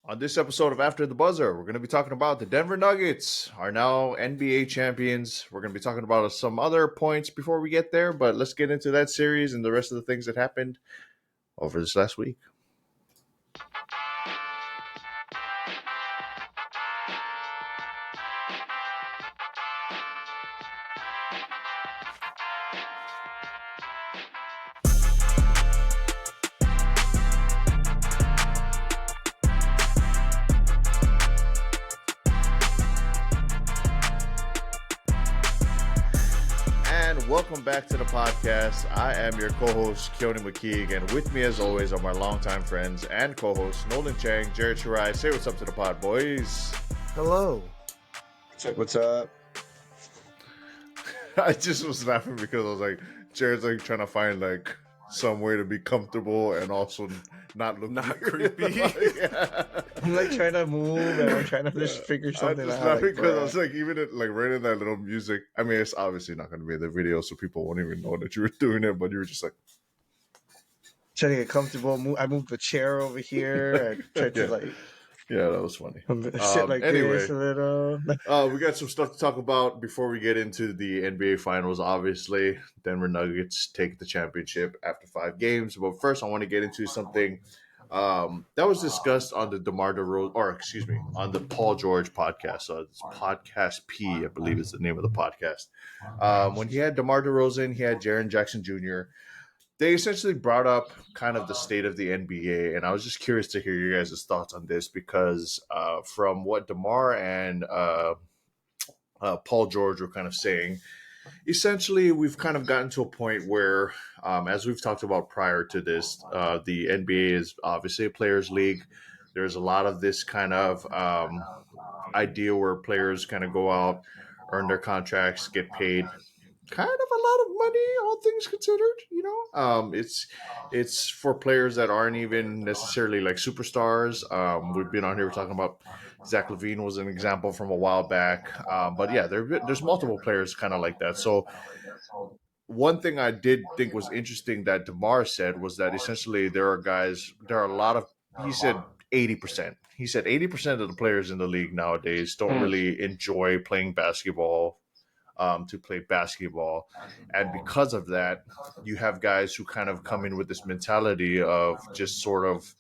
On this episode of After the Buzzer, we're going to be talking about the Denver Nuggets are now NBA champions. We're going to be talking about some other points before we get there, but let's get into that series and the rest of the things that happened over this last week. Welcome back to the podcast. I am your co-host, Keone McKeague, and with me, as always, are my longtime friends and co-hosts, Nolan Chang, Jared Shirai. Say what's up to the pod, boys. Hello. What's up? I just was laughing because I was like, Jared's like trying to find like some way to be comfortable and also not look creepy. Yeah. I'm like trying to move and I'm trying to just figure something I just out. laughing because I was like, even like right in that little music. I mean, it's obviously not going to be in the video, so people won't even know that you were doing it. But you were just like trying to get comfortable. I moved the chair over here and tried to like. Yeah, that was funny. Sit like anyway, this a little. We got some stuff to talk about before we get into the NBA Finals. Obviously, Denver Nuggets take the championship after 5 games. But first, I want to get into something that was discussed on the Demar Derozan, on the Paul George podcast. So it's Podcast P, I believe is the name of the podcast. When he had Demar Derozan, he had Jaren Jackson Jr. They essentially brought up kind of the state of the NBA, and I was just curious to hear your guys' thoughts on this because from what DeMar and Paul George were kind of saying, essentially we've kind of gotten to a point where, as we've talked about prior to this, the NBA is obviously a players' league. There's a lot of this kind of idea where players kind of go out, earn their contracts, get paid kind of a lot of money, all things considered. It's for players that aren't even necessarily like superstars. We've been on here talking about Zach LaVine was an example from a while back, but yeah, there's multiple players kind of like that. So one thing I did think was interesting that DeMar said was that essentially there are a lot of, he said 80%. He said 80% of the players in the league nowadays don't really enjoy playing basketball to play basketball. And because of that, you have guys who kind of come in with this mentality of just sort of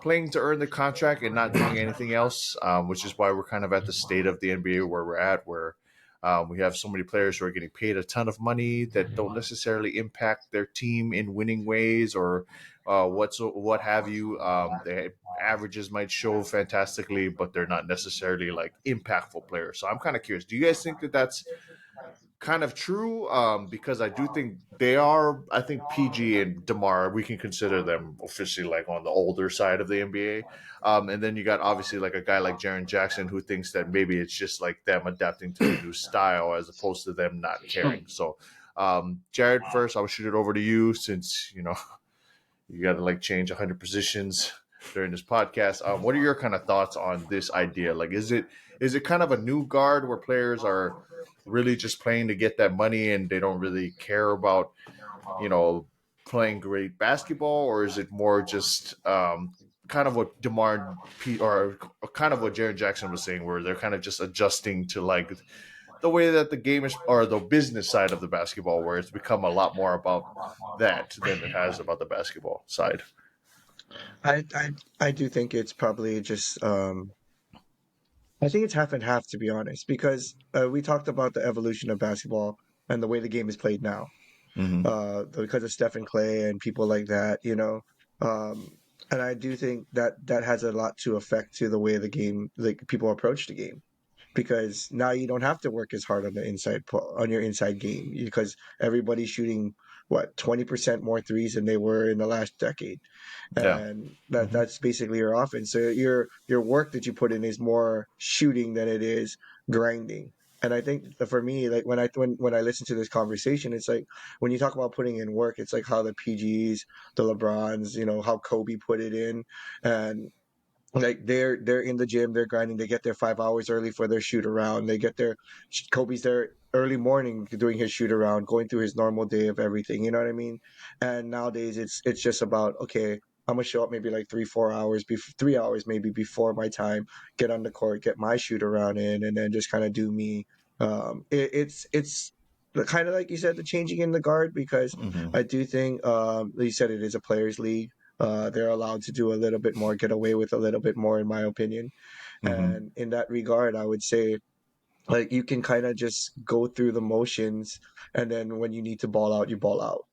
playing to earn the contract and not doing anything else, which is why we're kind of at the state of the NBA where we're at, where we have so many players who are getting paid a ton of money that don't necessarily impact their team in winning ways or what have you. The averages might show fantastically, but they're not necessarily like impactful players. So I'm kind of curious. Do you guys think that that's kind of true? Because I do think they are. I think PG and DeMar, we can consider them officially like on the older side of the NBA. And then you got obviously like a guy like Jaren Jackson who thinks that maybe it's just like them adapting to the new style as opposed to them not caring. So, Jared, first I'll shoot it over to you since you got to like change 100 positions during this podcast. What are your kind of thoughts on this idea? Like, is it kind of a new guard where players are really just playing to get that money and they don't really care about, playing great basketball, or is it more just kind of what DeMar or kind of what Jaren Jackson was saying, where they're kind of just adjusting to like the way that the game is, or the business side of the basketball, where it's become a lot more about that than it has about the basketball side? I do think it's probably just I think it's half and half, to be honest, because we talked about the evolution of basketball and the way the game is played now, because of Stephen Clay and people like that, and I do think that has a lot to affect to the way the game, like people approach the game, because now you don't have to work as hard on the on your inside game because everybody's shooting 20% more threes than they were in the last decade, Yeah. and that's basically your offense. So your work that you put in is more shooting than it is grinding. And I think for me, like when I listen to this conversation, it's like when you talk about putting in work, it's like how the PGs, the LeBrons, how Kobe put it in, and like they're in the gym, they're grinding, they get there 5 hours early for their shoot around, they get there, Kobe's there early morning doing his shoot around, going through his normal day of everything, you know what I mean? And nowadays it's just about, okay, I'm gonna show up maybe like 3 4 hours, 3 hours maybe before my time, get on the court, get my shoot around in, and then just kind of do me. It's kind of like you said, the changing in the guard, because Mm-hmm. I do think you said it is a players' league. They're allowed to do a little bit more, get away with a little bit more, in my opinion. Mm-hmm. And in that regard, I would say like you can kind of just go through the motions, and then when you need to ball out, you ball out.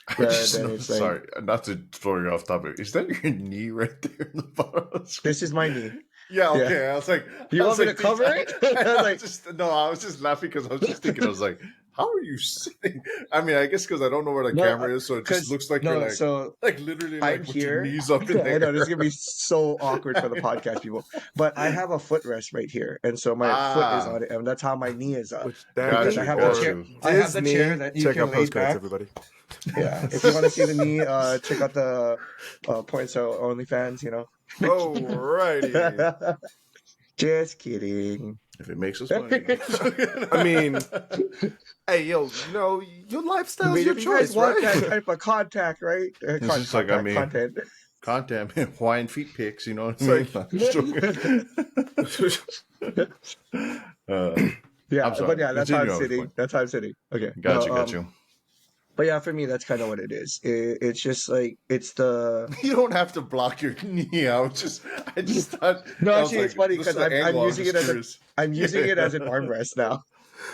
I Rather just than know. it's like, Sorry, not to throw you off topic. Is that your knee right there in the bottom of the screen? this is my knee. Yeah. Yeah. Okay. You want me to These, cover it? I was I was like, just no. I was just laughing because I was just thinking. I was like, how are you sitting? I mean, I guess because I don't know where the no, camera is, so it just because looks like you're no, so like literally I'm like with your here. knees up in the I know this is gonna be air. so awkward for the podcast people, but I have a footrest right here, and so my foot is Ah, on it, and that's how my knee is up. Which Because I Danny have the got or chair. you. I have the chair Disney. that you Check can out lay post credits, back. everybody. Yeah, if you want to see the knee, check out the Poi N Soy OnlyFans. Alrighty. Just kidding. If it makes us money. I mean, hey, yo, your I lifestyle's mean, your if you guys choice, want that right? type of contact, right? It's just like, I mean, Content. content, Hawaiian feet pics, you know what I It's mean? like, I'm just joking. I'm Yeah, but sorry. yeah, that's how I'm Continue on with your sitting. point. That's how I'm sitting. Okay. Got No, you, got you. but yeah, for me, that's kind of what it is. It's just like it's the You don't have to block your knee. I just thought, no. I was Actually, it's like, funny this is because the I'm angle. I'm using just it as curious. I'm using it as an Yeah. armrest now.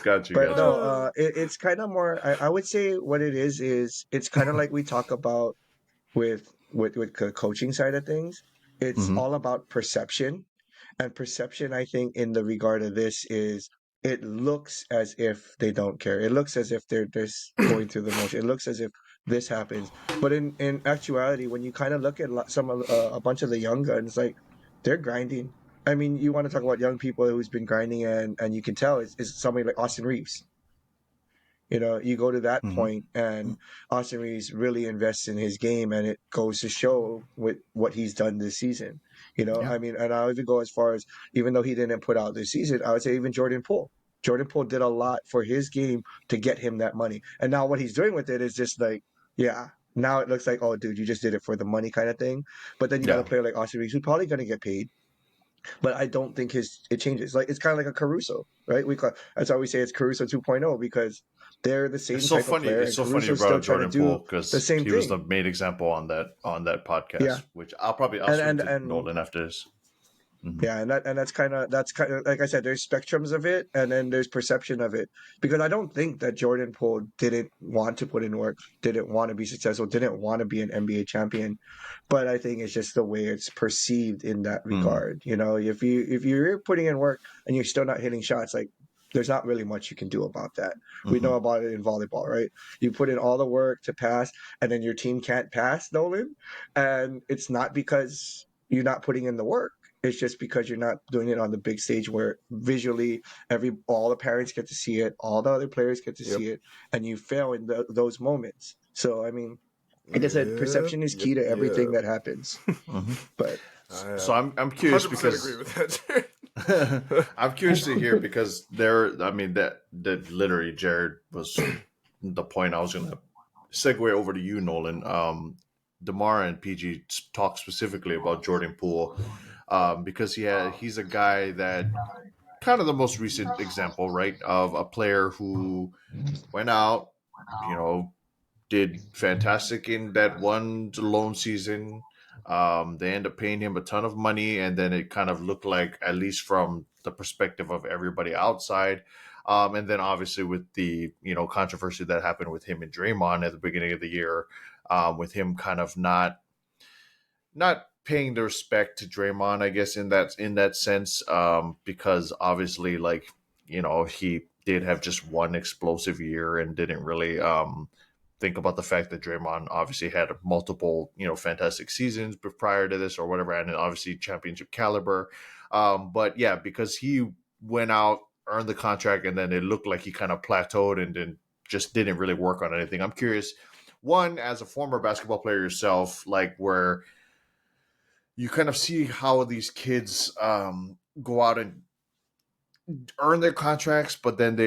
Got you, But got no, you. it's kind of more. I would say what it is it's kind of like we talk about with the coaching side of things. It's Mm-hmm. all about perception, and perception, I think, in the regard of this is it looks as if they don't care. It looks as if they're just going through the motion. It looks as if this happens, but in actuality, when you kind of look at some of a bunch of the young guns, like they're grinding. I mean, you want to talk about young people who's been grinding, and you can tell it's somebody like Austin Reeves. You go to that Mm-hmm. point, and Austin Reeves really invests in his game, and it goes to show with what he's done this season. Yeah. I mean, and I'll even go as far as, even though he didn't put out this season, I would say even Jordan Poole. Jordan Poole did a lot for his game to get him that money. And now what he's doing with it is just like, yeah, now it looks like, oh, dude, you just did it for the money kind of thing. But then you got a Yeah. player like Austin Reeves who's probably going to get paid, but I don't think it changes. Like it's kind of like a Caruso, right? That's why we say it's Caruso 2.0, because they're the It's same so type of funny. player, It's and so funny you Caruso's brought still up trying to Jordan do Poole the because same he was the thing. main example on that Yeah, podcast. Which I'll and swing and to and Nolan after this. Mm-hmm. yeah, and that's kind of like I said. There's spectrums of it, and then there's perception of it. Because I don't think that Jordan Poole didn't want to put in work, didn't want to be successful, didn't want to be an NBA champion. But I think it's just the way it's perceived in that Mm-hmm. regard. If you're putting in work and you're still not hitting shots, like there's not really much you can do about that. We Mm-hmm. know about it in volleyball, right? You put in all the work to pass, and then your team can't pass, Nolan, and it's not because you're not putting in the work. It's just because you're not doing it on the big stage where visually all the parents get to see it, all the other players get to Yep. see it, and you fail in those moments. So I mean, like I said, Yep. perception is Yep. key to everything Yep. that happens. Mm-hmm. But I So I'm curious 100% agree because with that. I'm curious to hear because I mean that literally Jared was the point I was going to segue over to you, Nolan. Demar and PG talk specifically about Jordan Poole because he's a guy that kind of the most recent example, right, of a player who went out, you know, did fantastic in that one lone season. They end up paying him a ton of money, and then it kind of looked like, at least from the perspective of everybody outside, and then obviously with the controversy that happened with him and Draymond at the beginning of the year, with him kind of not paying the respect to Draymond, I guess in that sense, because obviously, like he did have just one explosive year and didn't really think about the fact that Draymond obviously had multiple fantastic seasons prior to this or whatever, and obviously championship caliber. But yeah, because he went out, earned the contract, and then it looked like he kind of plateaued and then just didn't really work on anything. I'm curious, one, as a former basketball player yourself, like where you kind of see how these kids go out and earn their contracts, but then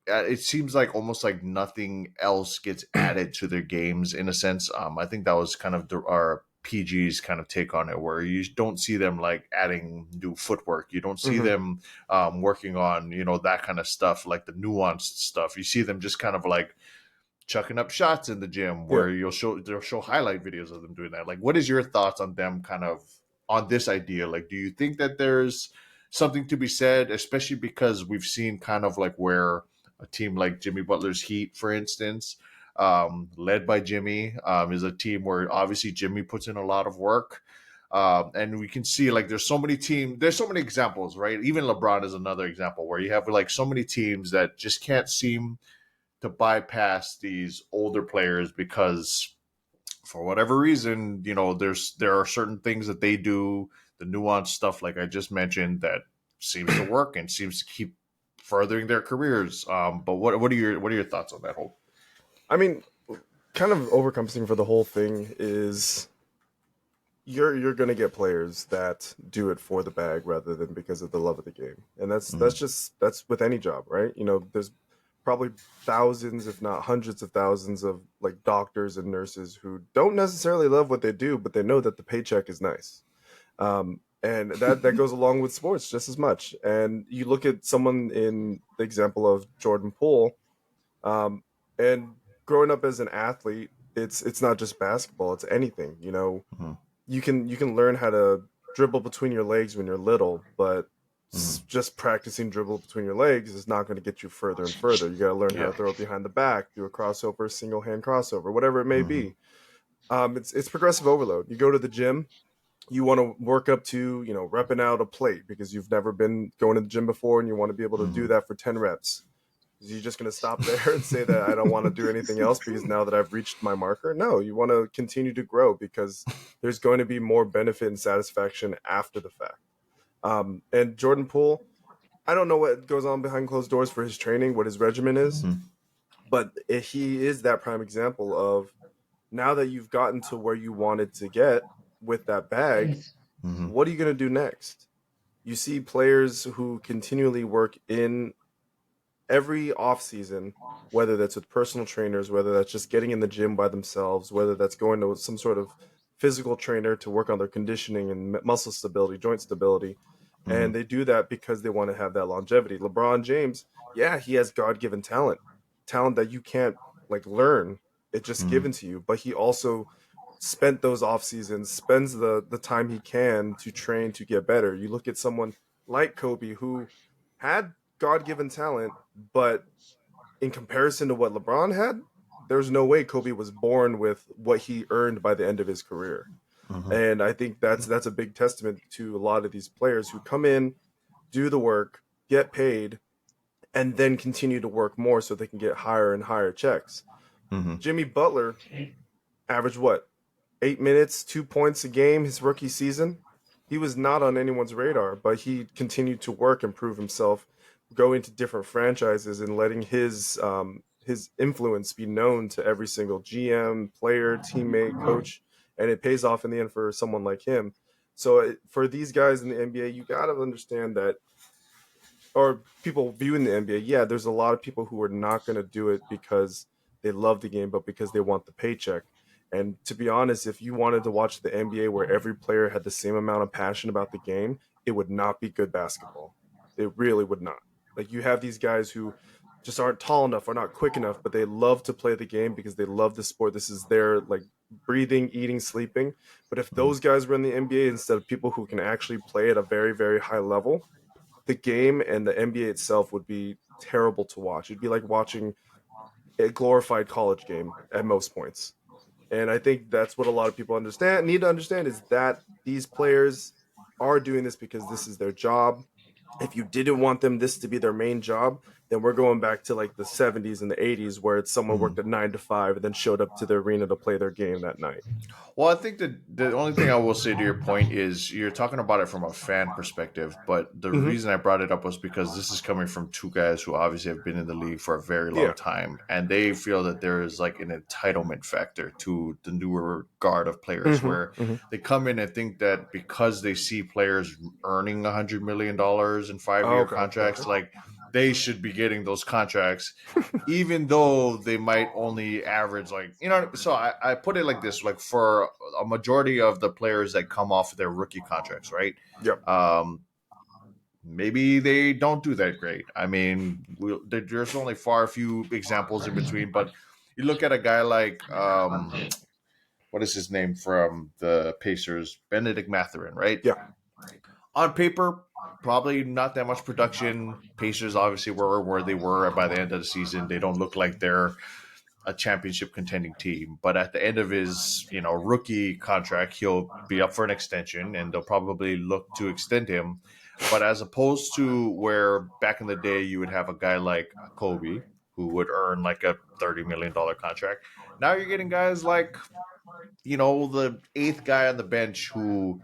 it seems like almost like nothing else gets added to their games in a sense. I think that was kind of our PG's kind of take on it, where you don't see them like adding new footwork. You don't see Mm-hmm. them working on, that kind of stuff, like the nuanced stuff. You see them just kind of like chucking up shots in the gym, Yeah. where they'll show highlight videos of them doing that. Like, what is your thoughts on them kind of on this idea? Like, do you think that there's something to be said, especially because we've seen kind of like where a team like Jimmy Butler's Heat, for instance, led by Jimmy, is a team where obviously Jimmy puts in a lot of work. And we can see like there's so many examples, right? Even LeBron is another example where you have like so many teams that just can't seem to bypass these older players because for whatever reason, there are certain things that they do, the nuanced stuff like I just mentioned, that seems to work and seems to keep furthering their careers. But what are your thoughts on that whole? I mean, kind of overcompensating for the whole thing is you're going to get players that do it for the bag rather than because of the love of the game, and that's with any job, right? There's probably thousands, if not hundreds of thousands, of like doctors and nurses who don't necessarily love what they do, but they know that the paycheck is nice. And that goes along with sports just as much. And you look at someone in the example of Jordan Poole, um, and growing up as an athlete, it's not just basketball; it's anything. Mhm. You can learn how to dribble between your legs when you're little, but Mhm. just practicing dribble between your legs is not going to get you further and further. You got to learn how to Yeah. throw it behind the back, do a crossover, single hand crossover, whatever it may Mhm. be. It's progressive overload. You go to the gym, you want to work up to repping out a plate because you've never been going to the gym before, and you want to be able to do Mhm. that for 10 reps. Is you just going to stop there and say that I don't want to do anything else because now that I've reached my marker? No, you want to continue to grow because there's going to be more benefit and satisfaction after the fact. And Jordan Poole, I don't know what goes on behind closed doors for his training, what his regimen is, Mhm. but he is that prime example of, now that you've gotten to where you wanted to get with that bag, Mhm. what are you going to do next? You see players who continually work in every off season, whether that's with personal trainers, whether that's just getting in the gym by themselves, whether that's going to some sort of physical trainer to work on their conditioning and muscle stability, joint stability. And Mhm. they do that because they want to have that longevity. LeBron James, yeah, he has God given talent that you can't like learn. It's just Mhm. given to you. But he also spent those off seasons, spends the time he can to train to get better. You look at someone like Kobe who had God given talent, but in comparison to what LeBron had, there's no way Kobe was born with what he earned by the end of his career. Mhm. And I think that's a big testament to a lot of these players who come in, do the work, get paid, and then continue to work more so they can get higher and higher checks. Mhm. Jimmy Butler averaged what? 8 minutes, 2 points a game his rookie season. He was not on anyone's radar, but he continued to work and prove himself, go into different franchises and letting his influence be known to every single GM, player, teammate, coach, and it pays off in the end for someone like him. So for these guys in the NBA, you got to understand that, or people viewing the NBA, yeah, there's a lot of people who are not going to do it because they love the game, but because they want the paycheck. And to be honest, if you wanted to watch the NBA where every player had the same amount of passion about the game, it would not be good basketball. It really would not. Like, you have these guys who just aren't tall enough or not quick enough, but they love to play the game because they love the sport. This is their like breathing, eating, sleeping. But if Mhm. those guys were in the NBA instead of people who can actually play at a very, very high level, the game and the NBA itself would be terrible to watch. It'd be like watching a glorified college game at most points. And I think that's what a lot of people need to understand is that these players are doing this because this is their job. If you didn't want them this to be their main job, then we're going back to like the 70s and the 80s where it's someone Mhm. worked at 9 to 5 and then showed up to the arena to play their game that night. Well, I think that the only thing I will say to your point is you're talking about it from a fan perspective, but the Mm-hmm. reason I brought it up was because this is coming from two guys who obviously have been in the league for a very long Yeah. time, and they feel that there is like an entitlement factor to the newer guard of players Mm-hmm. where Mm-hmm. they come in and think that because they see players earning $100 million in Oh, 5 year okay. contracts, Gotcha. like they should be getting those contracts, even though they might only average like So I put it like this: like for a majority of the players that come off their rookie contracts, right? Yep. Maybe they don't do that great. I mean, there's only far few examples in between, but you look at a guy like what is his name from the Pacers, Benedict Mathurin, right? Yeah. On paper, probably not that much production. Pacers obviously were where they were by the end of the season. They don't look like they're a championship contending team. But at the end of his, rookie contract, he'll be up for an extension, and they'll probably look to extend him. But as opposed to where back in the day you would have a guy like Kobe who would earn like a $30 million contract, now you're getting guys like the eighth guy on the bench who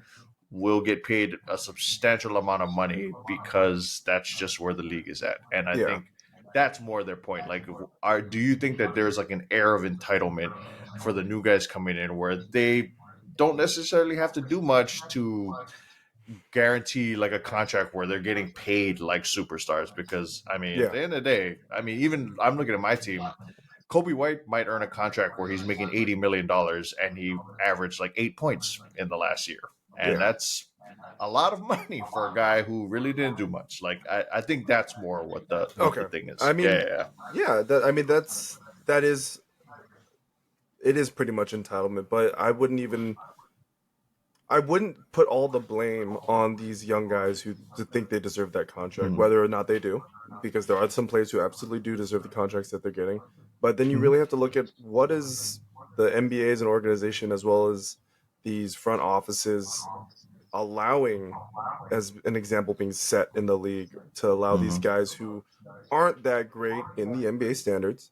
will get paid a substantial amount of money because that's just where the league is at. And I Yeah. think that's more their point. Like, do you think that there's like an air of entitlement for the new guys coming in where they don't necessarily have to do much to guarantee like a contract where they're getting paid like superstars? Because I mean, at Yeah. the end of the day, I mean, even I'm looking at my team. Kobe White might earn a contract where he's making $80 million and he averaged like 8 points in the last year, and Yeah. that's a lot of money for a guy who really didn't do much. Like I think that's more what the Okay. thing I is. mean, Yeah. yeah. That is it is pretty much entitlement, but I wouldn't put all the blame on these young guys who think they deserve that contract, Mhm. whether or not they do, because there are some players who absolutely do deserve the contracts that they're getting. But then you Mhm. really have to look at what is the NBA as an organization, as well as these front offices, allowing, as an example being set in the league, to allow these Mhm. guys who aren't that great in the NBA standards,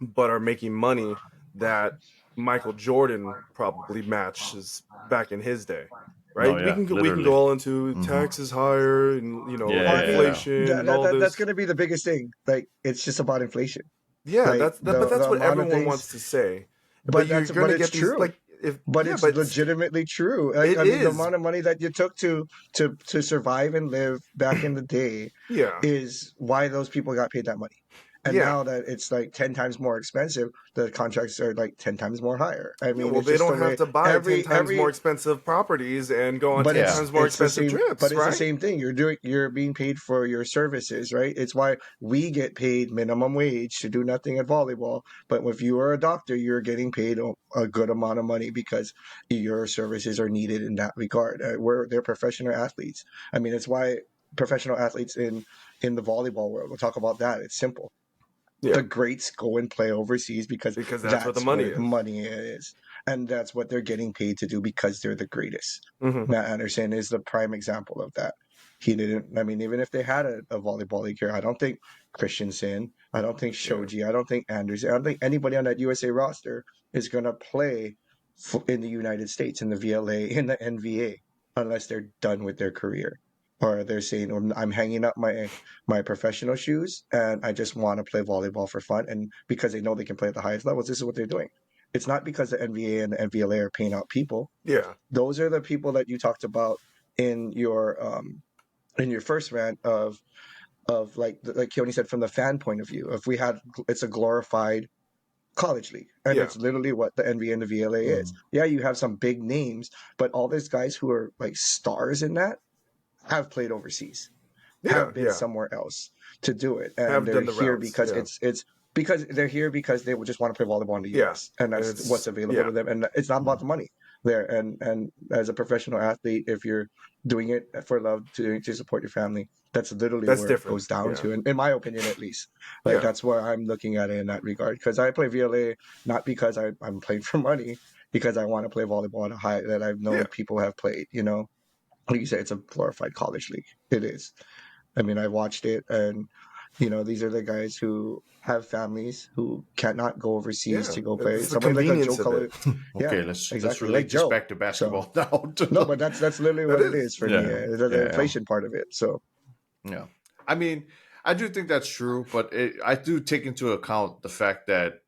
but are making money that Michael Jordan probably matches back in his day, No, right? We yeah, can go literally. all into Mhm. taxes higher and Well, I mean, Yeah. inflation and all that's this. going to be the biggest thing. Like, it's just about inflation. Yeah, Like but that's the what amount of everyone things, wants to say. But you're but gonna it's get these, true. like, if But yeah, it's but legitimately true. Like, it I mean, the is. amount of money that you took to survive and live back in the day Yeah, is why those people got paid that money. And yeah. now that it's like 10 times more expensive, the contracts are like 10 times more higher. I Yeah, mean, well, it's they just the don't have way to buy 10 times more every expensive properties and go on but 10 Yeah. times more expensive trips, it's the right? same thing. You're being paid for your services, right? It's why we get paid minimum wage to do nothing at volleyball. But if you are a doctor, you're getting paid a good amount of money because your services are needed in that regard. They're professional athletes. I mean, it's why professional athletes in the volleyball world. We'll talk about that. It's simple. Yeah, The greats go and play overseas because because that's where the that's money where the is. money is. And that's what they're getting paid to do because they're the greatest. Hmm. Matt Anderson is the prime example of that. He didn't, I mean, even if they had a volleyball league here, I don't think Christensen, I don't think Yeah, Shoji, I don't think Anderson, I don't think anybody on that USA roster is going to play in the United States, in the VLA, in the NVA, unless they're done with their career. Or they're saying, I'm hanging up my professional shoes and I just want to play volleyball for fun. And because they know they can play at the highest levels, this is what they're doing. It's not because the NVA and the NVLA are paying out people. yeah, Those are the people that you talked about in your first rant of like Keone said, from the fan point of view. If we had, it's a glorified college league, and yeah, it's literally what the NBA and the VLA is. Mhm. Yeah, you have some big names, but all these guys who are like stars in that have played overseas, yeah, have been yeah. somewhere else to do it, and Have they're done the here routes. because Yeah, it's because they're here because they would just want to play volleyball in the yeah. U.S. and And that's what's it's available yeah, to them, and it's not about the money there. And as a professional athlete, if you're doing it for love to support your family, that's literally that's where it different. goes down Yeah, to, in my opinion at least. Like yeah, that's where I'm looking at it in that regard, because I play VLA not because I'm playing for money, because I want to play volleyball at a high that I've yeah. known people have played. Like you said, it's a glorified college league. It is. I mean, I watched it, and these are the guys who have families who cannot go overseas Yeah, to go play. it's the Somebody like a Joe convenience of Color, it. yeah, Okay, let's exactly, like relate this Joe. back to So basketball now. no, but that's literally That what it is. is for me. Yeah. The Yeah. inflation part of it. So Yeah. I mean, I do think that's true, but I do take into account the fact that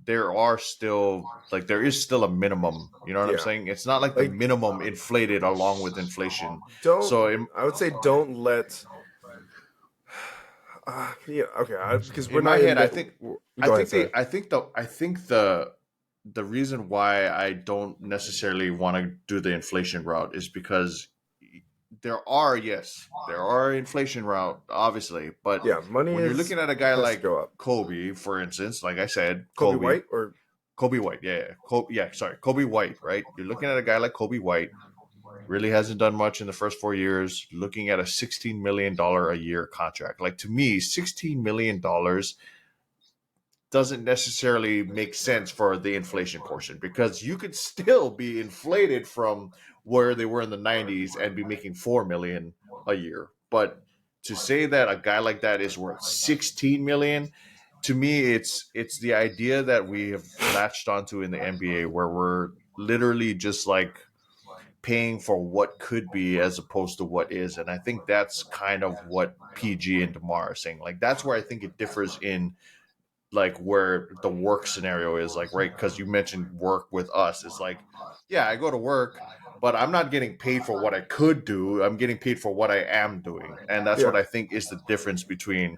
there is still a minimum. You know what I'm Yeah, saying? It's not like the like minimum inflated along with inflation. don't. So, I would say don't let. Yeah, okay. Because we're In my not in head, the. Go ahead, sorry. I think the reason why I don't necessarily want to do the inflation route is because there are inflation route, obviously, but Yeah, money when you're is looking at a guy has to like go up. Kobe, for instance, like I said, Kobe White or Kobe White, sorry, Kobe White, right? You're looking at a guy like Kobe White, really hasn't done much in the first 4 years, looking at a $16 million a year contract. Like, to me, $16 million doesn't necessarily make sense for the inflation portion, because you could still be inflated from where they were in the 90s and be making 4 million a year. But to say that a guy like that is worth 16 million, to me it's the idea that we have latched onto in the NBA, where we're literally just like paying for what could be as opposed to what is. And I think that's kind of what PG and Demar are saying. Like, that's where I think it differs in like where the work scenario is, like, right? Because you mentioned work with us. It's like, yeah, I go to work, but I'm not getting paid for what I could do. I'm getting paid for what I am doing. And that's what yeah. I think is the difference between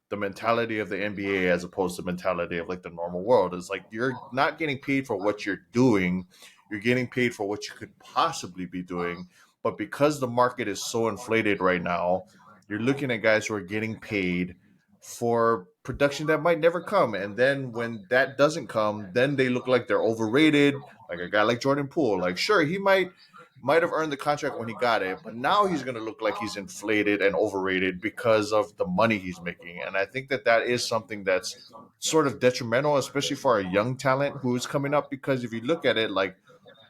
the mentality of the NBA as opposed to the mentality of like the normal world. Is like, you're not getting paid for what you're doing. You're getting paid for what you could possibly be doing. But because the market is so inflated right now, you're looking at guys who are getting paid for production that might never come. And then when that doesn't come, then they look like they're overrated. Like a guy like Jordan Poole. Like, sure, he might have earned the contract when he got it, but now he's going to look like he's inflated and overrated because of the money he's making. And I think that that is something that's sort of detrimental, especially for a young talent who's coming up. Because if you look at it, like,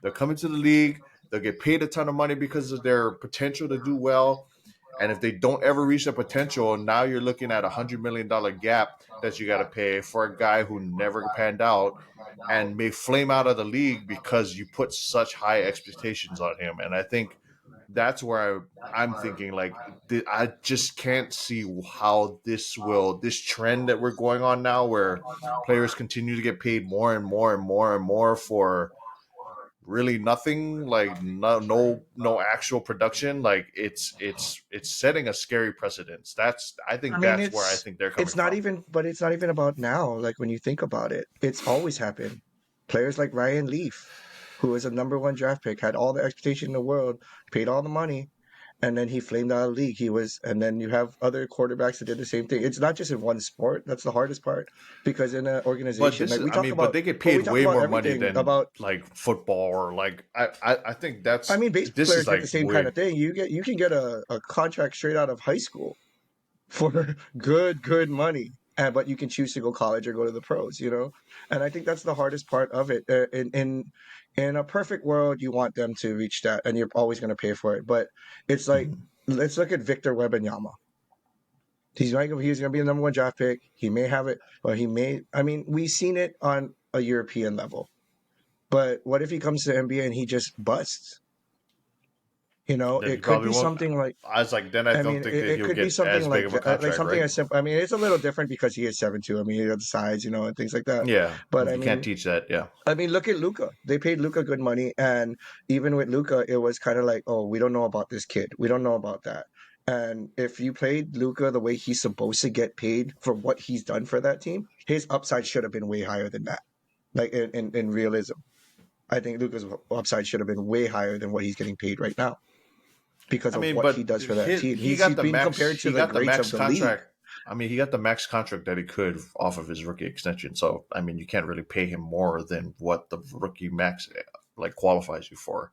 they're coming to the league, they'll get paid a ton of money because of their potential to do well. And if they don't ever reach their potential, now you're looking at $100 million gap that you got to pay for a guy who never panned out and may flame out of the league because you put such high expectations on him. And I think that's where I'm thinking, like, I just can't see how this trend that we're going on now, where players continue to get paid more and more and more and more for really nothing, like no actual production. Like, it's setting a scary precedence. I I think mean, that's where I think they're coming it's not from. even, but it's not even about now. Like when you think about it, it's always happened. Players like Ryan Leaf, who was a number one draft pick, had all the expectation in the world, paid all the money, and then he flamed out of the league. And then you have other quarterbacks that did the same thing. It's not just in one sport. That's the hardest part, because in an But organization, this like is, I mean, but they get we paid talk way about more money everything than about. like football, or like I think I that's mean, baseball this is players get the like same kind way. of thing. You can get a contract straight out of high school for good money. But you can choose to go college or go to the pros, And I think that's the hardest part of it. In a perfect world, you want them to reach that, and you're always going to pay for it. But it's like, Mhm. let's look at Victor Wembanyama. He's going to be the number one draft pick. He may have it, or he may. I mean, we've seen it on a European level. But what if he comes to the NBA and he just busts? Then he It could probably be won't. something like. I was like, then I I don't mean, think that it he'll could be get something as big like of a that, like contract, something right? as simple. I mean, it's a little different because he is 7'2". I mean, he has the size, and things like that. Yeah, But you can't teach that. Yeah. I mean, look at Luca. They paid Luca good money, and even with Luca, it was kind of like, oh, we don't know about this kid. We don't know about that. And if you played Luca the way he's supposed to get paid for what he's done for that team, his upside should have been way higher than that. Like in realism, I think Luca's upside should have been way higher than what he's getting paid right now because I of mean, what he but does for that team. he He's got the being max. compared to He the got the greats of max the league. contract. I mean, he got the max contract that he could off of his rookie extension. So, I mean, you can't really pay him more than what the rookie max like qualifies you for.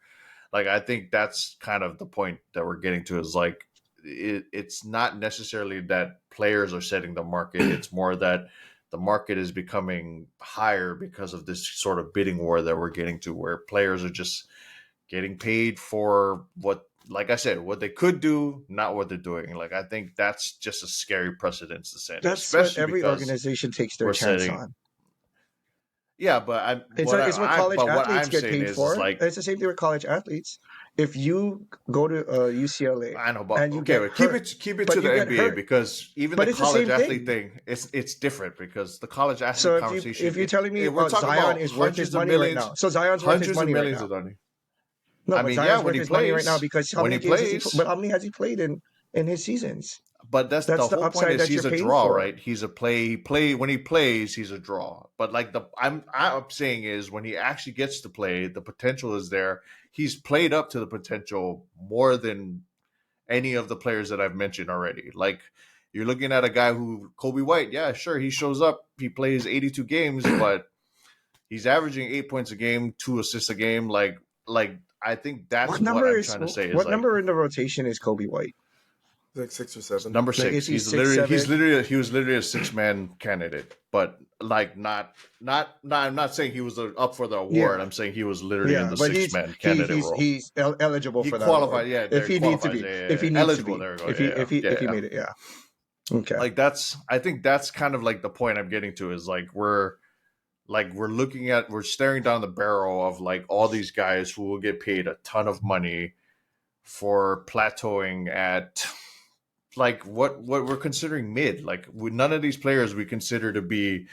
Like, I think that's kind of the point that we're getting to, is like, it's not necessarily that players are setting the market. It's more that the market is becoming higher because of this sort of bidding war that we're getting to, where players are just getting paid for what, like I said, what they could do, not what they're doing. Like, I think that's just a scary precedence to set, That's what especially every because organization takes their we're chance setting. on. Yeah, but It's what college what athletes I'm get saying paid is for. like, It's the same thing with college athletes. If you go to UCLA I know, but and you okay, get but hurt, keep it to but you the get NBA, hurt, because even the but it's the college same athlete thing. thing, it's different, because the college athlete So conversation, if you're telling me we're talking Zion about is worth his money right now, so Zion's worth his hundreds of money right millions now. of money. No, I but mean, yeah, Zion's when worth he his money right now plays, because how when he many games has he? plays, But how many has he played in his seasons? but that's the That's the whole point upside is that he's you're a paying draw, for. right? He's a play when he plays, he's a draw. But like I'm saying is when he actually gets to play, the potential is there. He's played up to the potential more than any of the players that I've mentioned already. Like you're looking at a guy who Kobe White, yeah, sure, he shows up, he plays 82 games, but he's averaging 8 points a game, 2 assists a game. Like I think that's what I'm trying to say is What like number in the rotation is Kobe White? Like 6 or 7. number Like, six. is he 6'7"? He was literally a 6 man candidate, but like not. I'm not saying he was up for the award. Yeah, I'm saying he was literally in yeah, the but 6 man candidate role. he's eligible He for that award qualified. Yeah, if there he needs to qualifies. be. Yeah, If yeah. he needs to Eligible. be. There we go. If he Yeah, if he yeah, if he yeah. made it, yeah. Okay. Like I think that's kind of like the point I'm getting to is like we're staring down the barrel of like all these guys who will get paid a ton of money for plateauing at like what we're considering mid. Like none of these players we consider to be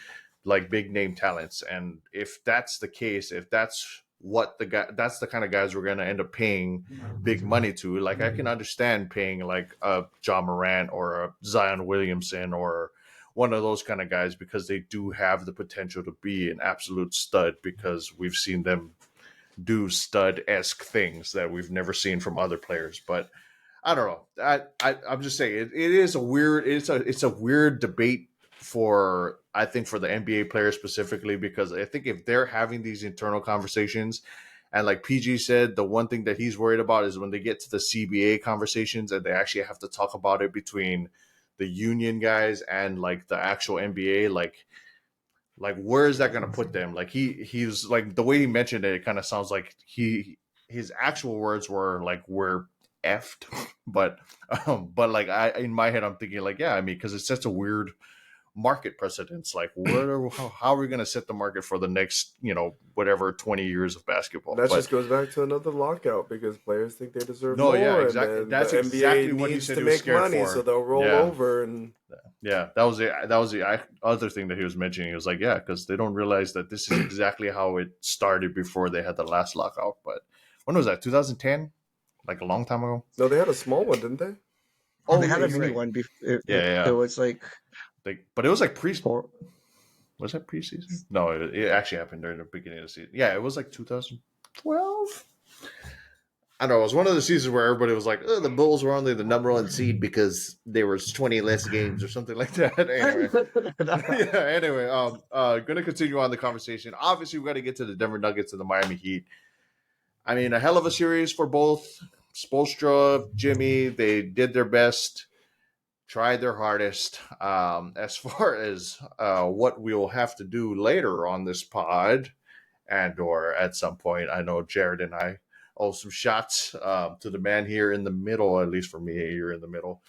like big name talents. And if that's the case, if that's what that's the kind of guys we're gonna end up paying big money to. Like I can understand paying like a John Morant or a Zion Williamson or one of those kind of guys because they do have the potential to be an absolute stud because we've seen them do stud-esque things that we've never seen from other players. But I don't know. I'm just saying it is a weird it's a weird debate for I think for the NBA players specifically because I think if they're having these internal conversations and like PG said, the one thing that he's worried about is when they get to the CBA conversations and they actually have to talk about it between the union guys and like the actual NBA, like where is that going to put them? Like he's like the way he mentioned it, it kind of sounds like his actual words were like we're effed, but like I in my head I'm thinking like yeah, I mean because it's such a weird market precedence. Like how are we going to set the market for the next whatever 20 years of basketball? That But just goes back to another lockout because players think they deserve no, more, yeah, and exactly. then That's the exactly NBA what he needs said to he was make scared money, for. so they'll roll Yeah. over. And Yeah, that was the other thing that he was mentioning. He was like, yeah, because they don't realize that this is exactly how it started before they had the last lockout. But when was that? 2010, like a long time ago. no, they had a small one, didn't they? Oh They yeah, had a you're mini right. one. Yeah, It yeah. was like But it was like four. was that preseason? No, it actually happened during the beginning of the season. Yeah, it was like 2012. I don't know. It was one of the seasons where everybody was like, oh, the Bulls were only the number one seed because there was 20 less games or something like that. Anyway. Yeah, anyway, gonna continue on the conversation. Obviously, we got to get to the Denver Nuggets and the Miami Heat. I mean, a hell of a series for both. Spoelstra, Jimmy, they did their best, tried their hardest. As far as what we'll have to do later on this pod, and or at some point, I know Jared and I owe some shots to the man here in the middle. At least for me, you're in the middle.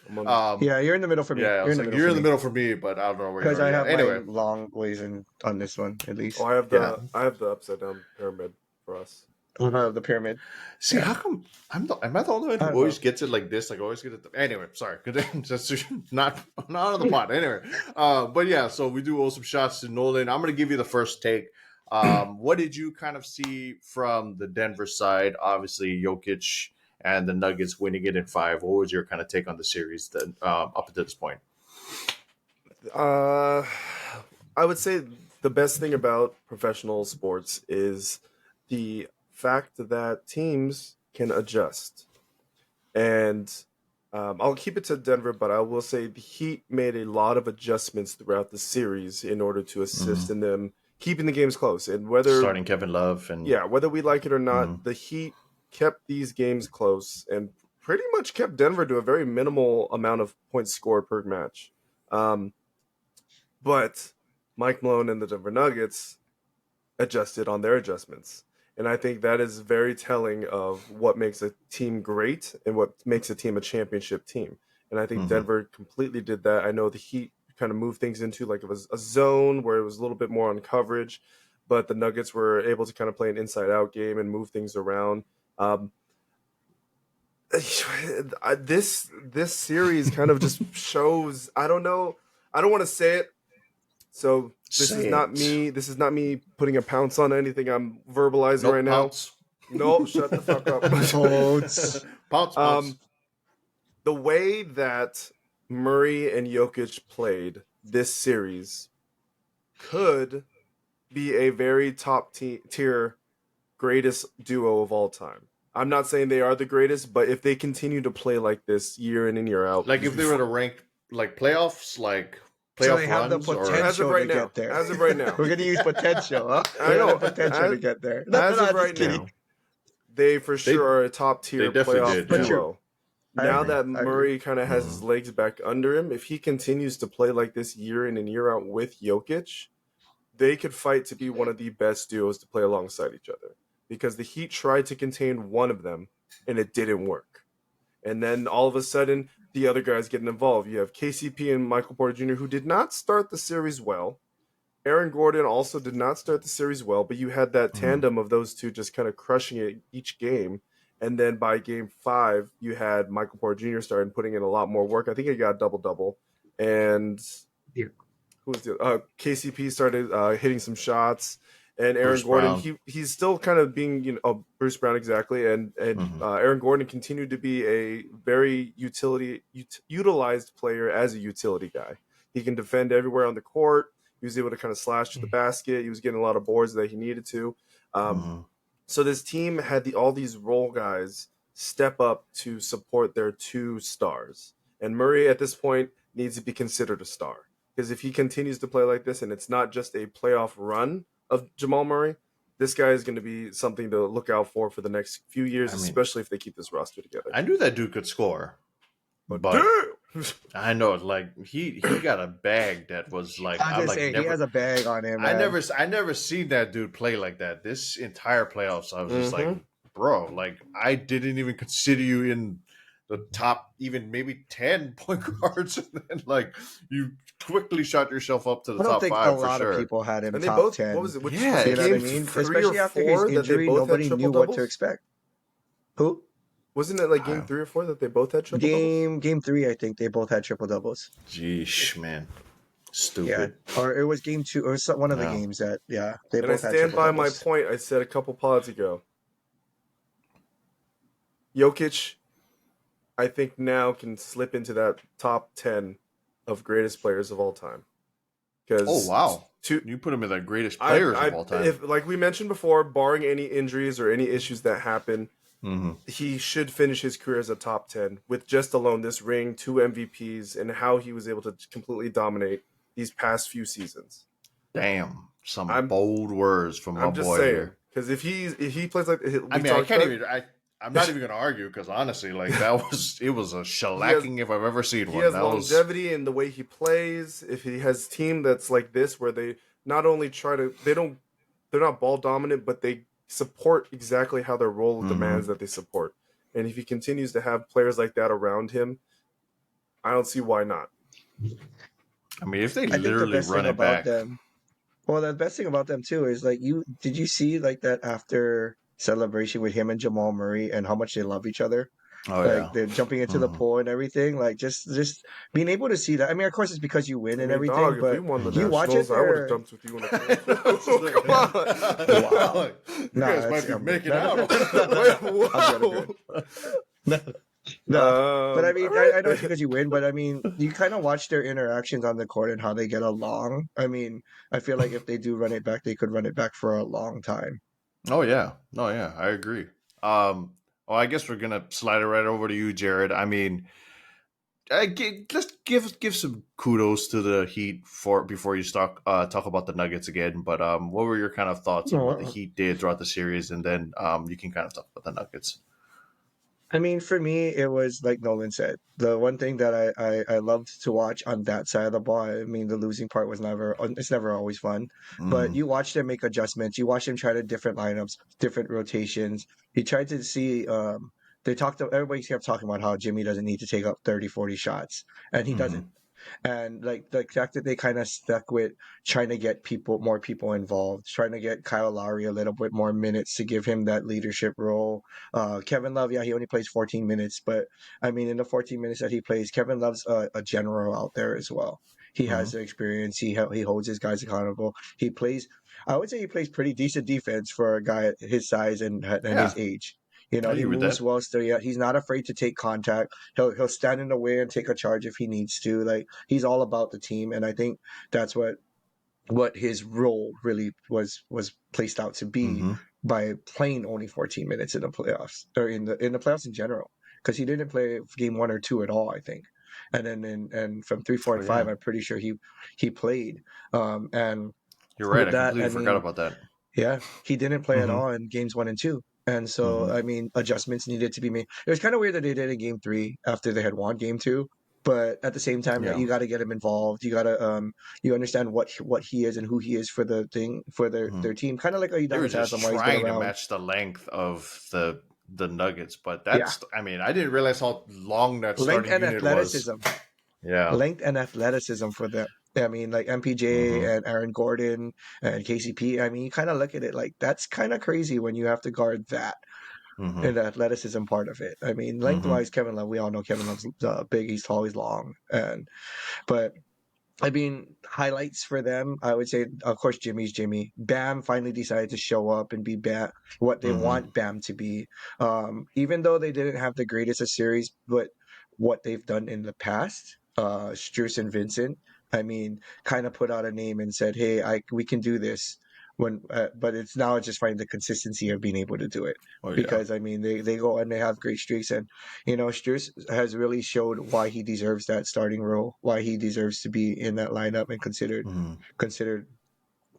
Yeah, you're in the middle for me. Yeah, I You're was in the like, middle you're for in the me middle for me, but I don't know where you because are I yet. have Anyway, my long ways in on this one at least. Oh, I have Yeah. the upside down pyramid for us. The pyramid. see, Yeah. how come am I the only one I who don't always know. gets it like this? Like always get it. Anyway, sorry, that's not on the pot. Anyway, but yeah, so we do owe some shots to Nolan. I'm gonna give you the first take. What did you kind of see from the Denver side? Obviously, Jokic and the Nuggets winning it in 5. What was your kind of take on the series then up to this point? I would say the best thing about professional sports is the fact that teams can adjust. And I'll keep it to Denver, but I will say the Heat made a lot of adjustments throughout the series in order to assist in them keeping the games close. And Starting Kevin Love and whether we like it or not, the Heat kept these games close and pretty much kept Denver to a very minimal amount of points scored per match. But Mike Malone and the Denver Nuggets adjusted on their adjustments. And I think that is very telling of what makes a team great and what makes a team a championship team. And I think Denver completely did that. I know the Heat kind of moved things into like it was a zone where it was a little bit more on coverage, but the Nuggets were able to kind of play an inside-out game and move things around. This series kind of just shows. I don't know. I don't want to say it. So this is not me putting a pounce on anything I'm verbalizing right now. No, shut the fuck up. Pounce. Pounce. The way that Murray and Jokic played this series could be a very top tier greatest duo of all time. I'm not saying they are the greatest, but if they continue to play like this year in and year out, Like if they were to rank like playoffs, like So playoff they have the runs, or as of potential to right now, get there. as of right now, We're gonna use potential, huh? I They have the know, potential to get there. as of I'm right just kidding. now, they for They- sure are a top tier they definitely playoff did, But yeah. duo. I Now agree. that I agree. Murray kind of has his legs back under him, if he continues to play like this year in and year out with Jokic, they could fight to be one of the best duos to play alongside each other. Because the Heat tried to contain one of them, and it didn't work. And then all of a sudden, the other guys getting involved. You have KCP and Michael Porter Jr., who did not start the series well. Aaron Gordon also did not start the series well, but you had that tandem of those two just kind of crushing it each game. And then by game 5, you had Michael Porter Jr. starting putting in a lot more work. I think he got a double-double. And who was the KCP started hitting some shots. And Aaron Bruce Gordon, Brown. he's still kind of being, Bruce Brown exactly. And Aaron Gordon continued to be a very utilized player as a utility guy. He can defend everywhere on the court. He was able to kind of slash to the basket. He was getting a lot of boards that he needed to. So this team had all these role guys step up to support their 2 stars. And Murray at this point needs to be considered a star. Because if he continues to play like this and it's not just a playoff run of Jamal Murray, this guy is going to be something to look out for the next few years, especially if they keep this roster together. I knew that dude could score, but I know, like he got a bag that was like I was gonna say he has a bag on him. I Man. never seen that dude play like that. This entire playoffs, I was just like, bro, like I didn't even consider you in the top, even maybe 10 point guards, and then like you quickly shot yourself up to the I don't top think 5 a lot for sure. of people had him And they top both, 10. what was it? Which Yeah, was You it know what I game mean? 3 Especially or after his 4 that they injury, both had nobody triple knew what to doubles? expect. Who? Wasn't it like game 3 or 4 that they both had triple doubles? Game 3, I think they both had triple doubles. Jeesh, man, Yeah, stupid. or it was game 2, or one of the Yeah. games that they And I both had stand triple by my doubles. point I said a couple pods ago. Jokic, I think now can slip into that top 10 of greatest players of all time. Oh wow, to you put him in the greatest players of all time. If, like we mentioned before, barring any injuries or any issues that happen, he should finish his career as a top 10 with just alone this ring, 2 MVPs, and how he was able to completely dominate these past few seasons. Damn, some bold words from my I'm just boy saying, here. because if he plays like, I can't even. I'm not even going to argue because honestly, like it was a shellacking if I've ever seen one. He has longevity in the way he plays. If he has a team that's like this, where they not only they're not ball dominant, but they support exactly how their role demands that they support. And if he continues to have players like that around him, I don't see why not. I mean, if they I think literally the best run thing it back. Well, the best thing about them too is like did you see like that after celebration with him and Jamal Murray and how much they love each other? Oh Like yeah, they're jumping into the pool and everything. Like just being able to see that. I mean, of course, it's because you win and everything. Dog, but if we won the you watch it Nationals, I would have there. jumped with you in the pool. Come on. Wow. You guys might be making out. No, but I mean, I know it's because you win, but I mean, you kind of watch their interactions on the court and how they get along. I mean, I feel like if they do run it back, they could run it back for a long time. Oh yeah, no, yeah, I agree. Well, I guess we're gonna slide it right over to you, Jared. I mean, let's give some kudos to the Heat before you talk about the Nuggets again. But what were your kind of thoughts on what the Heat did throughout the series, and then you can kind of talk about the Nuggets. I mean, for me, it was like Nolan said. The one thing that I loved to watch on that side of the ball. I mean, the losing part was it's never always fun, but you watch them make adjustments. You watch them try to different lineups, different rotations. You tried to see. Everybody kept talking about how Jimmy doesn't need to take up 30, 40 shots, and he doesn't. And like the fact that they kind of stuck with trying to get more people involved, trying to get Kyle Lowry a little bit more minutes to give him that leadership role. Kevin Love, yeah, he only plays 14 minutes, but I mean, in the 14 minutes that he plays, Kevin Love's a general out there as well. He has the experience. He holds his guys accountable. He plays. I would say he plays pretty decent defense for a guy at his size and his age. I He agree with moves that. well still. Yeah, he's not afraid to take contact. He'll stand in the way and take a charge if he needs to. Like he's all about the team, and I think that's what his role really was placed out to be Mm-hmm. by playing only 14 minutes in the playoffs or in the playoffs in general, because he didn't play game 1 or 2 at all, I think. And then and from 3, 4, Oh and 5, yeah, I'm pretty sure he played. And you're right. with I that, completely I forgot mean, about that. yeah, he didn't play at Mm-hmm. all in games 1 and 2. And so, Mm-hmm. I mean, adjustments needed to be made. It was kind of weird that they did it in game 3 after they had won game 2. But at the same time, that Yeah. you got to get him involved. You got to you understand what he is and who he is for the thing for Mm-hmm. their team. Kind of like They were Udonis just Haslam, why he's been trying to around. match the length of the Nuggets, but Yeah, that's. I mean, I didn't realize how long that length starting and unit was. athleticism, Yeah. for them. I mean, like MPJ Mm-hmm. and Aaron Gordon and KCP. I mean, you kind of look at it like that's kind of crazy when you have to guard that Mm-hmm. in the athleticism part of it. I mean, Mm-hmm. lengthwise, Kevin Love, we all know Kevin Love's big, he's tall, he's long, and but I mean, highlights for them, I would say, of course, Jimmy's Jimmy. Bam finally decided to show up and be Bam, what they Mm-hmm. want Bam to be. Even though they didn't have the greatest of series, but what they've done in the past, Struess and Vincent, I mean, kind of put out a name and said, "Hey, we can do this." But it's now just finding the consistency of being able to do it, Oh yeah. because I mean they go and they have great streaks, and Struess has really showed why he deserves that starting role, why he deserves to be in that lineup and Mm-hmm. considered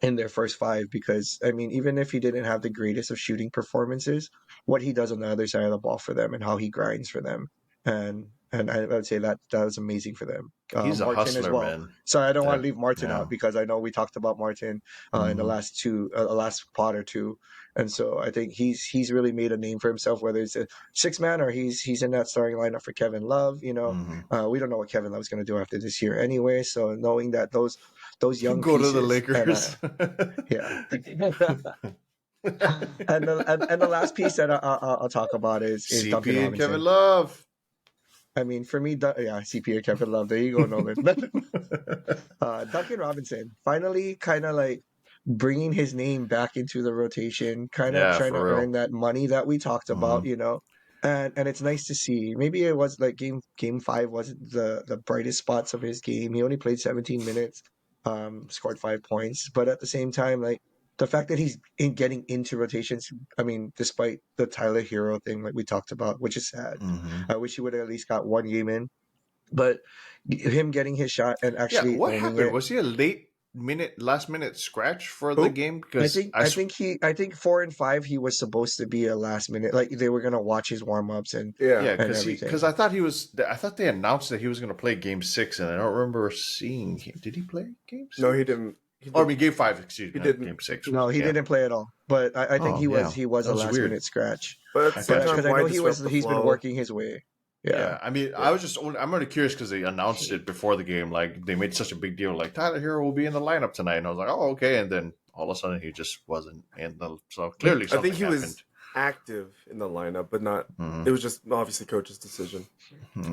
in their first 5. Because I mean, even if he didn't have the greatest of shooting performances, what he does on the other side of the ball for them and how he grinds for them, and I would say that was amazing for them. He's a Martin as hustler, well. man. So I don't want to That leave Martin yeah. out, because I know we talked about Martin in the Mm-hmm. last pod or two, and so I think he's really made a name for himself, whether it's a 6 man or he's in that starting lineup for Kevin Love. Mm-hmm. We don't know what Kevin Love's going to do after this year anyway. So knowing that those young Go to the pieces, and Lakers. yeah. And the last piece that I'll talk about is Duncan CP and Kevin Robinson. Love. I mean, for me, yeah, CP and Kevin Love. There you go, Nolan. Duncan Robinson finally kind of like bringing his name back into the rotation, kind of Yeah, trying to for real. earn that money that we talked Mm-hmm. about. And it's nice to see. Maybe it was like game 5 wasn't the brightest spots of his game. He only played 17 minutes, scored 5 points, but at the same time, like the fact that he's getting into rotations. I mean, despite the Tyler Hero thing, like we talked about, which is sad. Mm-hmm. I wish he would have at least got 1 game in, but him getting his shot and Yeah, actually what owning happened? it. Was he a last minute scratch for the Who? game? I Because think I think he I think 4 and 5 he was supposed to be a last minute, like they were gonna watch his warm ups Yeah. yeah, and because everything. I thought they announced that he was going to play Game 6, and I don't remember seeing him. Did he play Game No, 6? he didn't. He Or I did. mean Game 5. Excuse He me, not didn't. Game 6. No, he Yeah. didn't play at all. But I think Oh yeah, he was that a was last weird. minute scratch. But at the I same But got time, because I you. why know disrupt the he's been flow? working his way. Yeah. Yeah, I mean, Yeah. I'm really curious because they announced it before the game. Like they made such a big deal, like Tyler Hero will be in the lineup tonight, and I was like, oh okay. And then all of a sudden he just wasn't in the. So clearly I think something he happened. was active in the lineup, but not. Mm-hmm. It was just obviously coach's decision.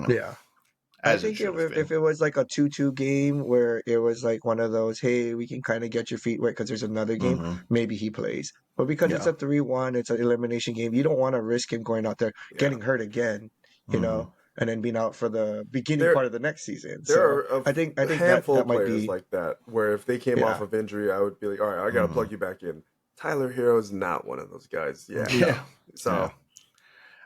Yeah. I As it think should have if been. it was like a 2-2 game where it was like one of those, hey, we can kind of get your feet wet because there's another game, Mm-hmm. maybe he plays. But because it's Yeah. a 3-1, it's an elimination game, you don't want to risk him going out there Yeah. getting hurt again, Mm-hmm. and then being out for the beginning There, part of the next season. there So are I think a that handful of might players be, like that where if they came off yeah, of injury, I would be like, all right, I got to Mm-hmm. plug you back in. Tyler Hero is not one of those guys. Yeah. no. Yeah. So Yeah.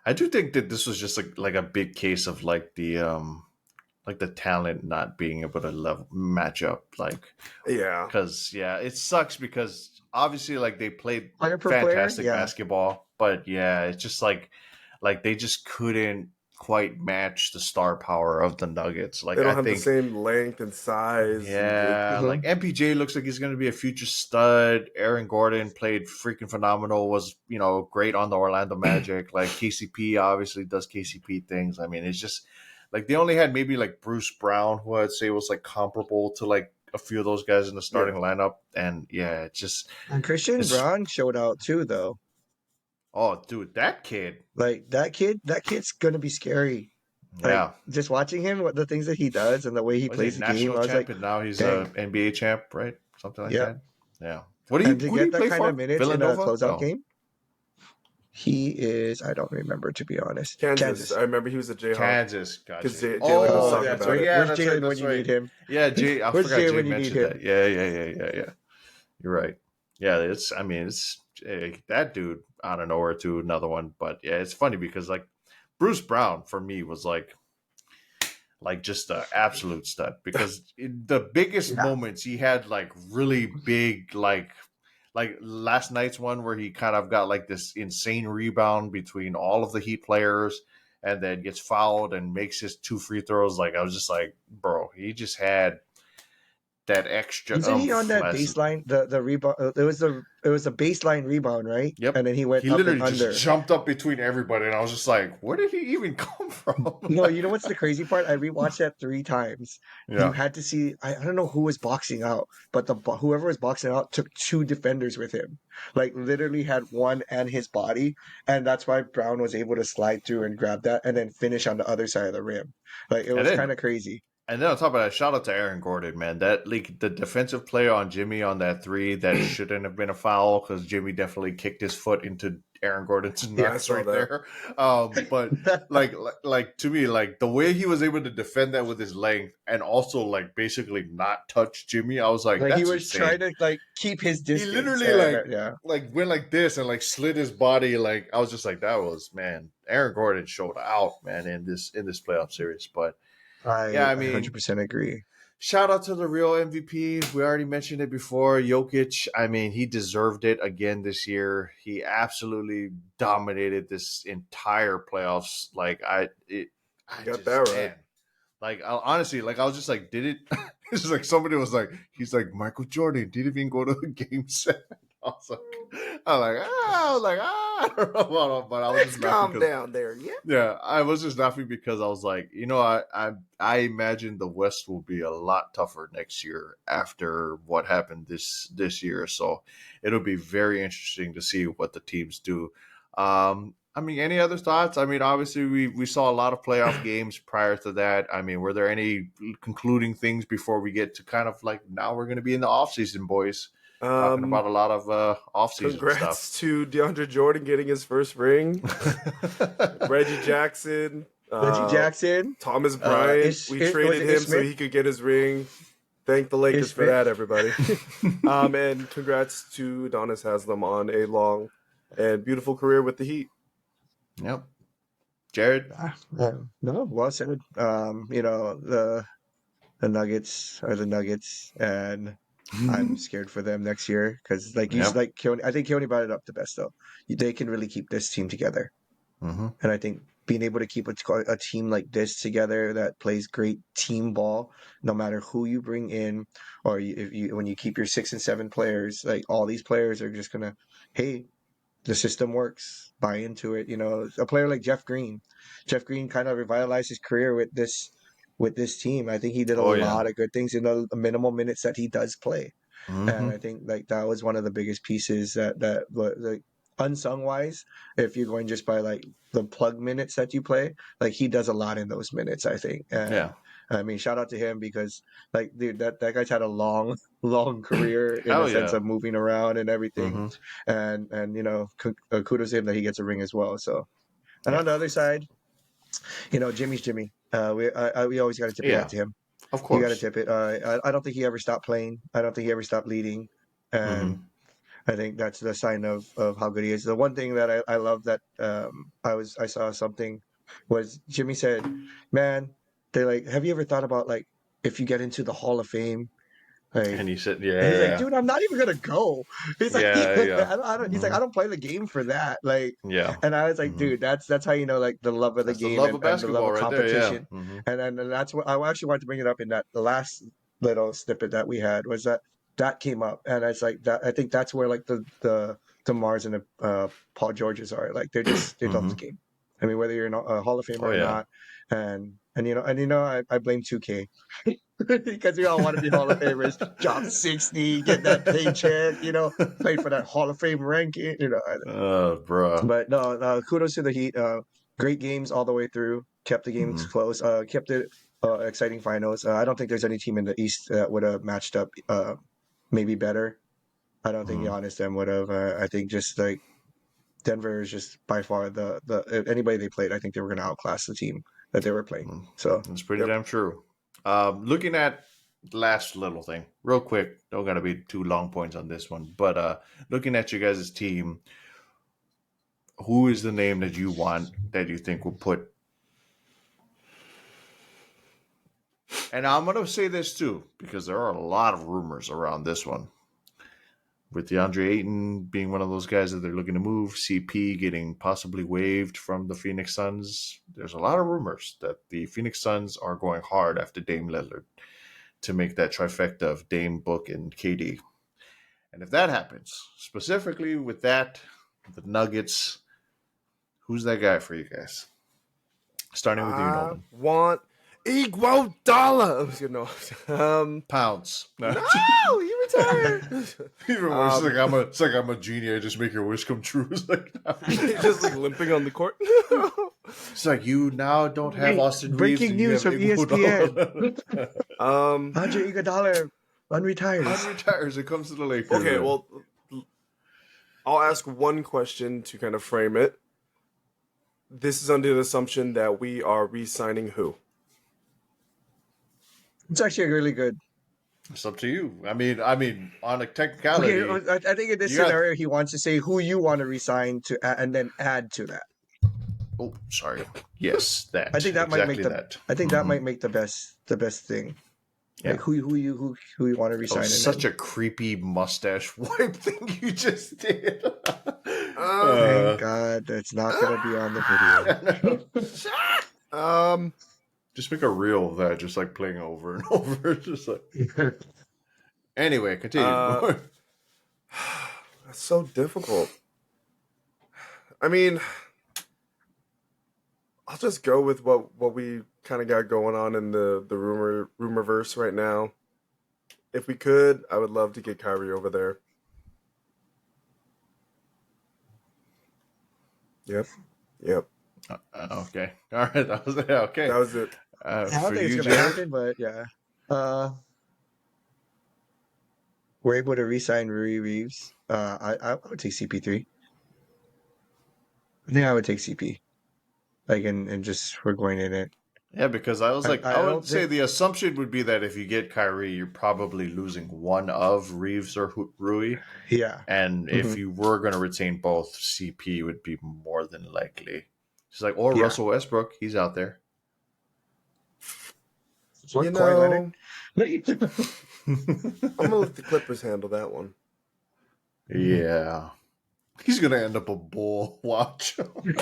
I do think that this was just like a big case of like the talent not being able to level match up, like yeah, because yeah, it sucks because obviously like they played Player per player, fantastic yeah. basketball, but yeah, it's just like they just couldn't quite match the star power of the Nuggets. they Like don't I have the think same length and size, and yeah, Hmm. like MPJ looks like he's going to be a future stud. Aaron Gordon played freaking phenomenal. Was great on the Orlando Magic. Like KCP obviously does KCP things. I mean, it's just like they only had maybe like Bruce Brown, who I'd say was like comparable to like a few of those guys in the yeah, starting lineup. And yeah, And Christian it's Braun showed out too, though. oh dude, that kid, Like that kid's gonna be scary. Like yeah, just watching him, what the things that he does and the way he was he a plays the game, national I was like, champ and now he's a dang, NBA champ, right? Something like yeah. that. Yeah. And to Who do get you that play kind of for? minutes in a Villanova? closeout Oh, game, He is. I don't remember, to be honest. Kansas. Kansas. I remember he was a Jayhawk Kansas, because gotcha. Jalen was Oh, talking that's about right. it. Yeah, Where's that's right. Jalen when That's you need right. him? Yeah, Jay. I Where's forgot Jalen Jay when you need mentioned him? that. Yeah. You're right. Yeah, it's. I mean, it's that dude out of nowhere to another one. But yeah, it's funny because like Bruce Brown for me was like just an absolute stud because the biggest Yeah. moments he had like really big like last night's one where he kind of got like this insane rebound between all of the Heat players and then gets fouled and makes his 2 free throws. Like I was just like, bro, he just had that extra Isn't he on that last. baseline? The rebound. It was a baseline rebound, right? Yep. And then he went He up and literally just under. jumped up between everybody, and I was just like, "Where did he even come from?" No, you know what's the crazy part? I rewatched that 3 times. You Yeah, had to see. I don't know who was boxing out, but whoever was boxing out took 2 defenders with him. Like literally had one and his body, and that's why Brown was able to slide through and grab that, and then finish on the other side of the rim. Like it and was then kind of crazy. And then on top of that, shout out to Aaron Gordon, man. That like the defensive play on Jimmy on that three that shouldn't have been a foul because Jimmy definitely kicked his foot into Aaron Gordon's Yeah, I nuts saw right that. there. But like to me, like the way he was able to defend that with his length and also like basically not touch Jimmy, I was like, Like he that's was trying insane. to like keep his He distance. literally Yeah. like went like this and like slid his body. Like I was just like, that was man. Aaron Gordon showed out, man, in this playoff series. But yeah, I I mean, 100% agree. shout out to the real MVP. We already mentioned it before. Jokic, I mean, he deserved it again this year. He absolutely dominated this entire playoffs. I You got just, that right. man, honestly, like I was just like, did it? It's just like somebody was like, he's like Michael Jordan didn't even go to a game 7. I was like, I don't know about it, but I was Let's just laughing calm because down there. Yeah. yeah, I was just laughing because I was like, I imagine the West will be a lot tougher next year after what happened this year. So it'll be very interesting to see what the teams do. I mean, any other thoughts? I mean, obviously we saw a lot of playoff games prior to that. I mean, were there any concluding things before we get to kind of like now we're going to be in the off season, boys? Talking about a lot of off season stuff. Congrats to DeAndre Jordan getting his first ring. Reggie Jackson, Reggie Jackson, Thomas Bryant. We was traded it him Ish so Smith? he could get his ring. Thank the Lakers Ish for Smith. that, everybody. And congrats to Adonis Haslam on a long and beautiful career with the Heat. Yep. Jared? No, well said. You know, the Nuggets are the Nuggets, and I'm scared for them next year because, Yep. like Keone, I think Keone brought it up the best though. They can really keep this team together, Mm-hmm. and I think being able to keep a team like this together that plays great team ball, no matter who you bring in, or if you when you keep your 6 and 7 players, like all these players are just gonna, hey, the system works, buy into it. You know, a player like Jeff Green. Jeff Green kind of revitalized his career with this team. I think he did a Oh yeah. lot of good things in the minimal minutes that he does play. And Mm-hmm. I think like that was one of the biggest pieces like unsung wise, if you're going just by like the plug minutes that you play, like he does a lot in those minutes, I think. And Yeah. I mean, shout out to him because like dude, that guy's had a long, long career in the Hell sense yeah. of moving around and everything. Mm-hmm. And you know, kudos to him that he gets a ring as well. So, and Yeah. on the other side, you know, Jimmy's Jimmy. We always got to tip your hat Yeah. to him. Of You got to course. tip it. I don't think he ever stopped playing. I don't think he ever stopped leading, and Mm-hmm. I think that's the sign of how good he is. The one thing that I love that I saw something was Jimmy said, "Man, they're like, have you ever thought about like if you get into the Hall of Fame, like." And he said, And he's like, yeah, dude, I'm not even gonna go. He's like, yeah, yeah. I don't. He's like, Mm-hmm. I don't play the game for that. Like, Yeah. and I was like, Mm-hmm. dude, that's how you know like the love of the That's the game love of and the love basketball of right there. Yeah. competition. Mm-hmm. And that's what I actually wanted to bring it up in that the last little snippet that we had was that came up, and it's like that. I think that's where like the Mars and the Paul Georges are like they love Mm-hmm. the game. I mean, whether you're a Hall of Famer Oh or yeah. not, and you know I blame 2K because we all want to be Hall of Famers, drop 60, get that paycheck, you know, play for that Hall of Fame ranking, you know. Bruh. But no, kudos to the Heat. Great games all the way through. Kept the games Mm-hmm. close. Kept it exciting finals. I don't think there's any team in the East that would have matched up maybe better. I don't think Mm-hmm. Giannis then would have. I think just like Denver is just by far the anybody they played, I think they were going to outclass the team that they were playing. So That's pretty Yep. damn true. Looking at the last little thing, real quick, don't gotta be too long points on this one, but looking at you guys' team, who is the name that you want that you think will put? And I'm gonna say this too because there are a lot of rumors around this one. With DeAndre Ayton being one of those guys that they're looking to move, CP getting possibly waived from the Phoenix Suns. There's a lot of rumors that the Phoenix Suns are going hard after Dame Lillard to make that trifecta of Dame, Book, and KD. And if that happens, specifically with that, the Nuggets, who's that guy for you guys? Starting with you, I Nolan. want Iguodala. I was gonna Pounds. no, he retired. Even worse, it's like I'm a genie. I just make your wish come true. It's like He's just like limping on the court. it's like you now don't have Wait, Austin Reeves. breaking and you news have from Iguodala. Andre Iguodala unretires. Unretires. It comes to the Lakers. Okay, well, I'll ask one question to kind of frame it. This is under the assumption that we are re-signing who? It's actually really good. It's up to you. I mean, on a technicality, Okay, I think in this you got- scenario, he wants to say who you want to resign to, and then add to that. oh, sorry. Yes, that. I think that might make exactly the. that. I think that might make the best thing. Yeah. Like who you want to That resign? was such a creepy mustache wipe thing you just did. Thank God that's not gonna be on the video. Just make a reel of that, just like playing over and over. Just like. Anyway, continue. That's so difficult. I mean, I'll just go with what we kind of got going on in the rumorverse right now. If we could, I would love to get Kyrie over there. Yep. Okay. All right. That was okay. That was it. I don't For think you, it's gonna Jay? happen, but yeah. We're able to re-sign Rui Reeves. I would take CP3. I think I would take CP. Like and just we're going in it. Yeah, because I was like, I I would don't say think- the assumption would be that if you get Kyrie, you're probably losing one of Reeves or Rui. Yeah. And if Mhm. you were going to retain both, CP would be more than likely. It's like, or Yeah. Russell Westbrook, he's out there. You Kawhi know, Leonard. I'm gonna let the Clippers handle that one. Yeah. He's going to end up a bull. Watch. I mean,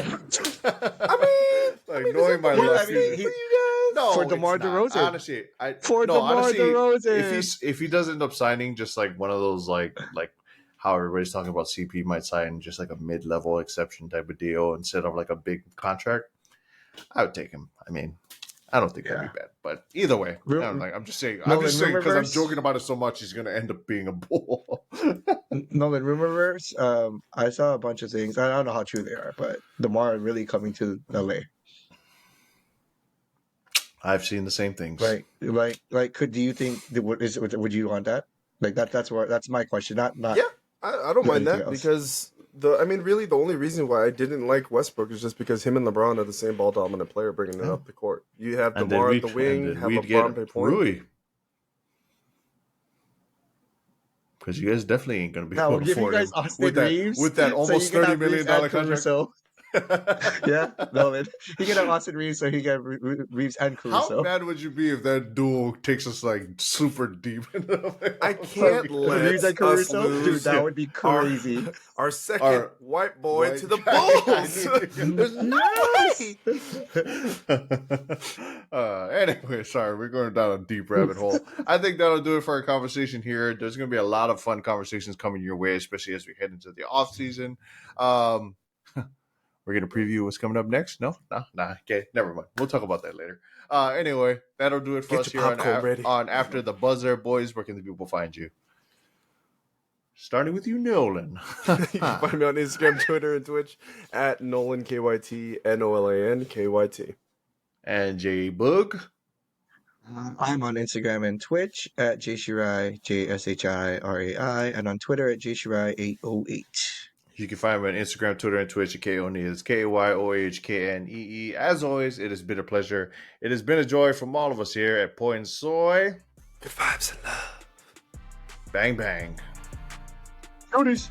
like, knowing my Yeah, last I mean, season. he- No, for it's DeMar not. DeRozan. Honestly, DeMar DeRozan. if he does end up signing just like one of those like how everybody's talking about CP might sign just like a mid-level exception type of deal instead of like a big contract, I would take him. I mean, I don't think that'd be bad, but either way, I'm just saying because I'm joking about it so much, he's going to end up being a bull. Nolan, rumorverse. I saw a bunch of things. I don't know how true they are, but DeMar really coming to LA. I've seen the same things. Like, do you think would you want that? Like that's my question. Not Yeah, I don't mind anything that else. because really the only reason why I didn't like Westbrook is just because him and LeBron are the same ball dominant player bringing it up the court. You have And DeMar at the wing, have LeBron play point. Rui. Because you guys definitely ain't going to be Now able we'll to give you afford guys him Austin with Reeves that so almost you can $30 have million Reeves and contract. Caruso. Yeah, Nolan. He can have Austin Reeves, so he can have Reeves and How Caruso. mad would you be if that duel takes us like super deep? I can't let Reeves and us Caruso, lose dude. That would be crazy. our second white boy white to the guy. Bulls. There's no way. Anyway, sorry, we're going down a deep rabbit hole. I think that'll do it for our conversation here. There's going to be a lot of fun conversations coming your way, especially as we head into the off season. We're going to preview what's coming up next. No. Okay, never mind. We'll talk about that later. Anyway, that'll do it for Get us your here popcorn ready. on After the Buzzer. Boys, where can the people find you? Starting with you, Nolan. You can find me on Instagram, Twitter, and Twitch at Nolan KYT, NOLAN KYT. And J Boog. I'm on Instagram and Twitch at JShirai, JSHIRAI, and on Twitter at JShirai808. You can find me on Instagram, Twitter, and Twitch at Kohnee. It's KYOHKNEE. As always, it has been a pleasure. It has been a joy from all of us here at Poi N Soy. Good vibes and love. Bang, bang. Notice.